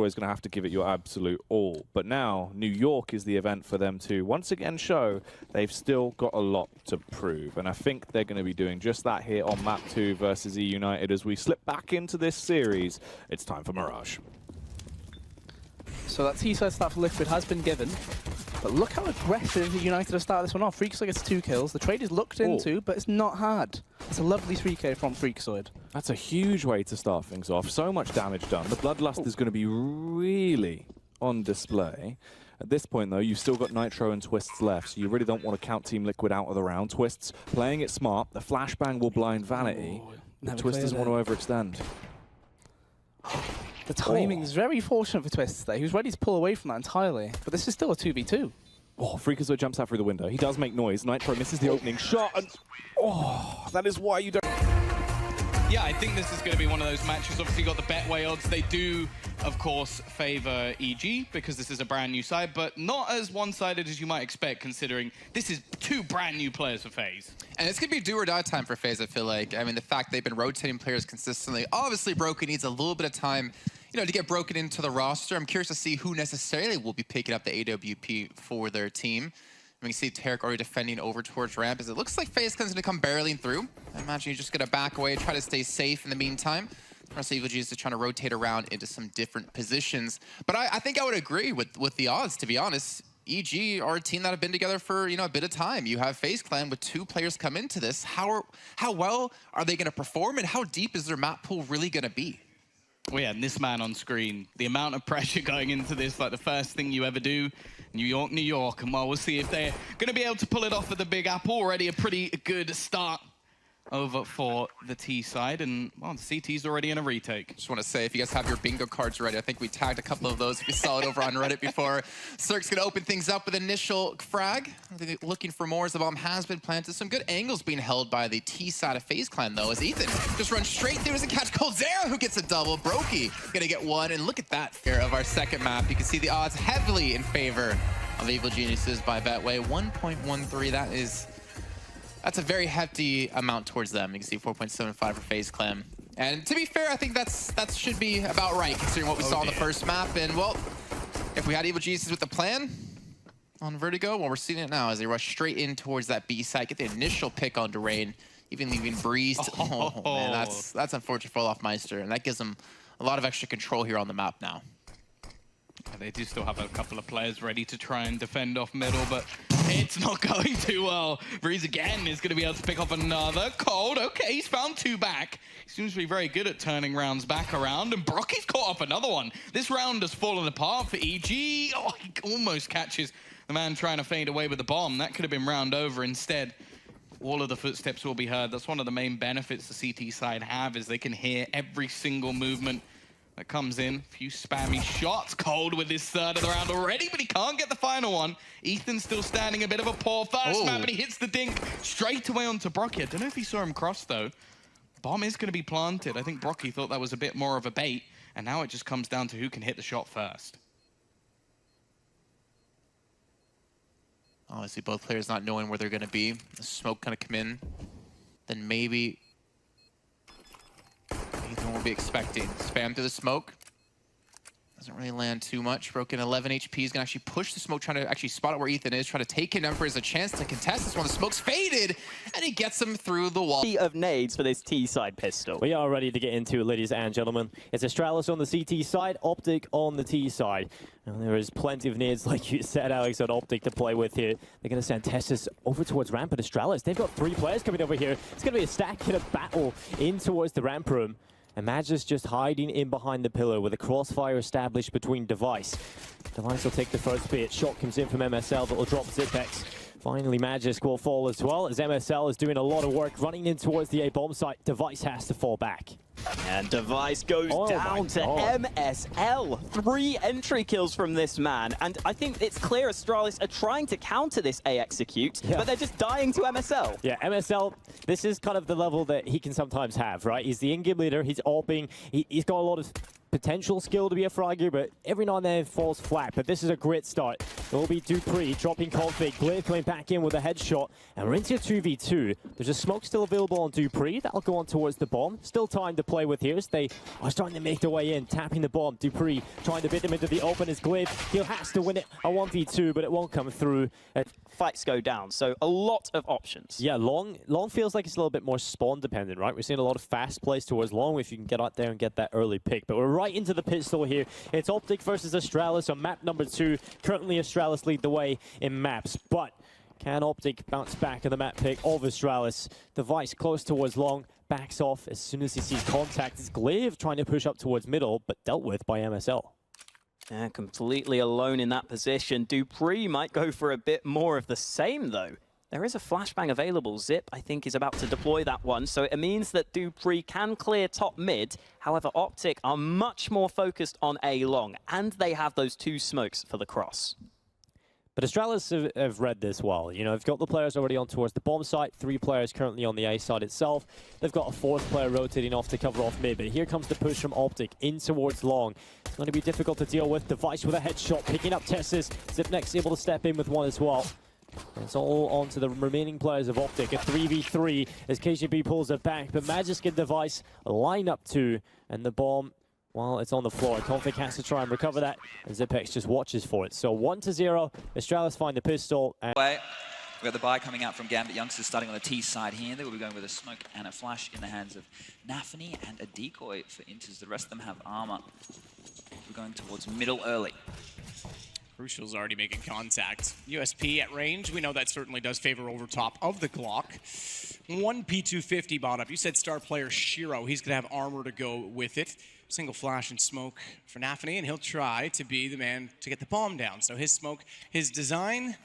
is going to have to give it your absolute all. But now, New York is the event for them to once again show they've still got a lot to prove. And I think they're going to be doing just that here on map 2 versus E United as we slip back into this series. It's time for Mirage. So that T-side start for Liquid has been given. But look how aggressive United have started this one off. Freakazoid gets 2 kills. The trade is looked into, but it's not hard. It's a lovely 3K from Freakazoid. That's a huge way to start things off. So much damage done. The Bloodlust is going to be really on display. At this point, though, you've still got Nitro and Twists left, so you really don't want to count Team Liquid out of the round. Twists playing it smart. The flashbang will blind Vanity. Twist doesn't want to overextend. The timing is very fortunate for Twists there. He was ready to pull away from that entirely, but this is still a 2v2. Oh, Freakazoid jumps out through the window. He does make noise. Nitro misses the opening shot, and that is why you don't... Yeah, I think this is going to be one of those matches. Obviously, you got the Betway odds. They do, of course, favor EG because this is a brand new side, but not as one-sided as you might expect, considering this is 2 brand new players for FaZe. And it's going to be do or die time for FaZe, I feel like. I mean, the fact they've been rotating players consistently. Obviously, Broken needs a little bit of time, you know, to get Broken into the roster. I'm curious to see who necessarily will be picking up the AWP for their team. We can see Tarek already defending over towards ramp as it looks like FaZe is going to come barreling through. I imagine he's just going to back away, try to stay safe in the meantime. Evil Genius is trying to rotate around into some different positions. But I think I would agree with the odds, to be honest. EG are a team that have been together for, you know, a bit of time. You have FaZe Clan with 2 players come into this. How well are they going to perform, and how deep is their map pool really going to be? Well, yeah, and this man on screen, the amount of pressure going into this, like the first thing you ever do, New York, New York. And well, we'll see if they're going to be able to pull it off at the Big Apple. Already a pretty good start over for the T side, and well, the CT's already in a retake. Just want to say, if you guys have your bingo cards ready, I think we tagged a couple of those if you saw it over on Reddit before. Cirque's going to open things up with initial frag. Looking for more as the bomb has been planted. Some good angles being held by the T side of FaZe Clan, though, as Ethan just runs straight through, doesn't catch Coldzera, who gets a double. Brokey going to get 1, and look at that here of our second map. You can see the odds heavily in favor of Evil Geniuses by Betway. 1.13, that's a very hefty amount towards them. You can see 4.75 for FaZe Clan. And to be fair, I think that should be about right, considering what we saw in the first map. And, well, if we had Evil Geniuses with the plan on Vertigo, well, we're seeing it now as they rush straight in towards that B site, get the initial pick on Durain, even leaving Breeze. Oh, man, that's unfortunate for Olaf Meister, and that gives them a lot of extra control here on the map now. They do still have a couple of players ready to try and defend off middle, but it's not going too well. Breeze again is going to be able to pick off another. Cold, okay, he's found 2 back. He seems to be very good at turning rounds back around, and Brocky's caught up another one. This round has fallen apart for EG. Oh, he almost catches the man trying to fade away with the bomb. That could have been round over. Instead, all of the footsteps will be heard. That's one of the main benefits the CT side have, is they can hear every single movement that comes in. A few spammy shots. Cold with his 3rd of the round already, but he can't get the final one. Ethan's still standing a bit of a poor first map, but he hits the dink straight away onto Brocky. I don't know if he saw him cross, though. Bomb is going to be planted. I think Brocky thought that was a bit more of a bait, and now it just comes down to who can hit the shot first. Obviously, both players not knowing where they're going to be. The smoke kind of come in. Then maybe Ethan will be expecting. Spam through the smoke. Doesn't really land too much. Broken 11 HP is going to actually push the smoke, trying to actually spot it where Ethan is, try to take him. Emperor has a chance to contest this one. The smoke's faded, and he gets him through the wall. Of nades for this T-side pistol. We are ready to get into it, ladies and gentlemen. It's Astralis on the CT side, Optic on the T side. And there is plenty of nades, like you said, Alex, on Optic to play with here. They're going to send Tessus over towards ramp at Astralis. They've got 3 players coming over here. It's going to be a stack and a battle in towards the ramp room. And Magis just hiding in behind the pillar with a crossfire established between Device. Device will take the first bit. Shot comes in from MSL, but will drop Zipex. Finally, Magisk will fall as well, as MSL is doing a lot of work running in towards the A-bomb site. Device has to fall back. And Device goes down to MSL. 3 entry kills from this man. And I think it's clear Astralis are trying to counter this A execute, but they're just dying to MSL. Yeah, MSL, this is kind of the level that he can sometimes have, right? He's the in-game leader, he's AWPing, he's got a lot of potential skill to be a fragger, but every now and then it falls flat. But this is a great start. It will be Dupree dropping config. Glaive coming back in with a headshot. And we're into a 2v2. There's a smoke still available on Dupree. That'll go on towards the bomb. Still time to play with here as they are starting to make their way in. Tapping the bomb. Dupree trying to bait them into the open as Glaive. He has to win it a 1v2, but it won't come through. Fights go down, so a lot of options. Yeah, long feels like it's a little bit more spawn dependent, right? We're seeing a lot of fast plays towards long if you can get out there and get that early pick. But we're right into the pistol here. It's Optic versus Astralis on map number 2. Currently, Astralis lead the way in maps, but can Optic bounce back in the map pick of Astralis? Device close towards long, backs off as soon as he sees contact. It's Glaive trying to push up towards middle, but dealt with by MSL. Yeah, completely alone in that position. Dupree might go for a bit more of the same, though. There is a flashbang available. Zip, I think, is about to deploy that one, so it means that Dupree can clear top mid. However, Optic are much more focused on A long, and they have those 2 smokes for the cross. But Astralis have read this well. You know, they've got the players already on towards the bomb site, 3 players currently on the A side itself. They've got a 4th player rotating off to cover off mid, but here comes the push from Optic in towards long. It's going to be difficult to deal with. Device with a headshot, picking up Tessus. Zipnex able to step in with one as well. It's all on to the remaining players of Optic. A 3v3 as KGB pulls it back, but Magisk and Device line up 2, and the bomb, well, it's on the floor. Config has to try and recover that, and Zipex just watches for it. So 1-0, Astralis find the pistol. And We've got the buy coming out from Gambit Youngsters starting on the T side here. They will be going with a smoke and a flash in the hands of Nafany and a decoy for Inters. The rest of them have armor. We're going towards middle early. Crucial's already making contact. USP at range, we know that certainly does favor over top of the Glock. 1 P250 bot up. You said star player Shiro, he's gonna have armor to go with it. Single flash and smoke for Nafany, and he'll try to be the man to get the bomb down. So his smoke, his design,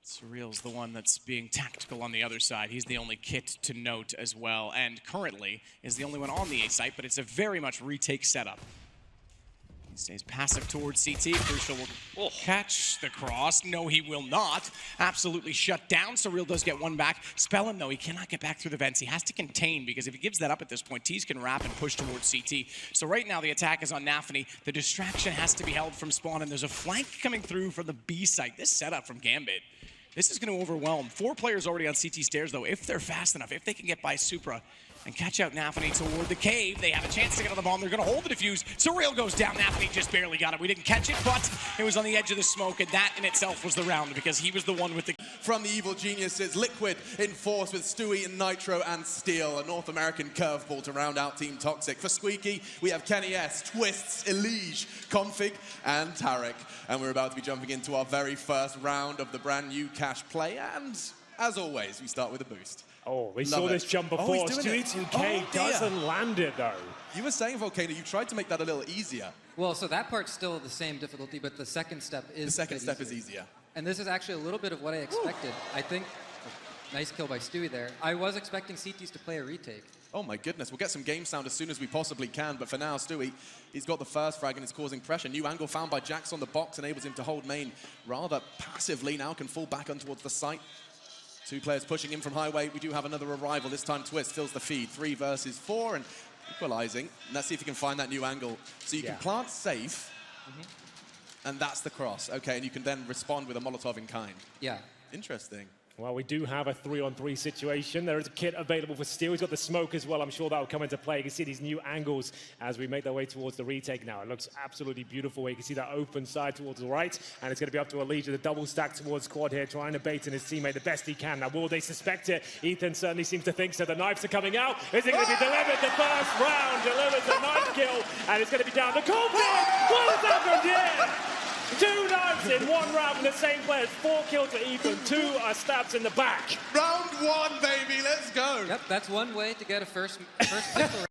Surreal's the one that's being tactical on the other side. He's the only kit to note as well, and currently is the only one on the A site, but it's a very much retake setup. He stays passive towards CT. Crucial will catch the cross. No, he will not. Absolutely shut down. Surreal does get one back. Spellin, though, he cannot get back through the vents. He has to contain, because if he gives that up at this point, Tease can wrap and push towards CT. So right now the attack is on Nafany. The distraction has to be held from spawn, and there's a flank coming through from the B site. This setup from Gambit, this is going to overwhelm. 4 players already on CT stairs, though. If they're fast enough, if they can get by Supra and catch out Nafany toward the cave, they have a chance to get on the bomb. They're going to hold the defuse. Surreal goes down. Nafany just barely got it. We didn't catch it, but it was on the edge of the smoke, and that in itself was the round, because he was the one with the... From the Evil Geniuses, Liquid in force with Stewie and Nitro and Steel, a North American curveball to round out Team Toxic. For Squeaky, we have Kenny S, Twists, Elige, Config, and Tarek. And we're about to be jumping into our very first round of the brand new cash play, and as always, we start with a boost. Oh, we saw this jump before. Stewie 2K doesn't land it, though. You were saying, Volcano, you tried to make that a little easier. Well, so that part's still the same difficulty, but the second step is The second step is easier. And this is actually a little bit of what I expected. I think, nice kill by Stewie there. I was expecting CTs to play a retake. Oh my goodness, we'll get some game sound as soon as we possibly can, but for now, Stewie, he's got the first frag and is causing pressure. New angle found by Jax on the box enables him to hold main rather passively. Now can fall back on towards the site. 2 players pushing in from highway. We do have another arrival. This time Twist fills the feed. 3 versus 4 and equalizing. And let's see if he can find that new angle. So you can plant safe, and that's the cross. Okay, and you can then respond with a Molotov in kind. Yeah. Interesting. Well, we do have a 3-on-3 situation. There is a kit available for Steel. He's got the smoke as well. I'm sure that will come into play. You can see these new angles as we make our way towards the retake now. It looks absolutely beautiful. You can see that open side towards the right, and it's going to be up to Elige, the double stack towards quad here, trying to bait in his teammate the best he can. Now, will they suspect it? Ethan certainly seems to think so. The knives are coming out. Is it going to be delivered? The first round delivers the knife kill, and it's going to be down to Config. What has happened here? 2 knives in 1 round from the same players. 4 kills to Ethan, 2 stabs in the back. Round 1, baby, let's go. Yep, that's one way to get a first pistol.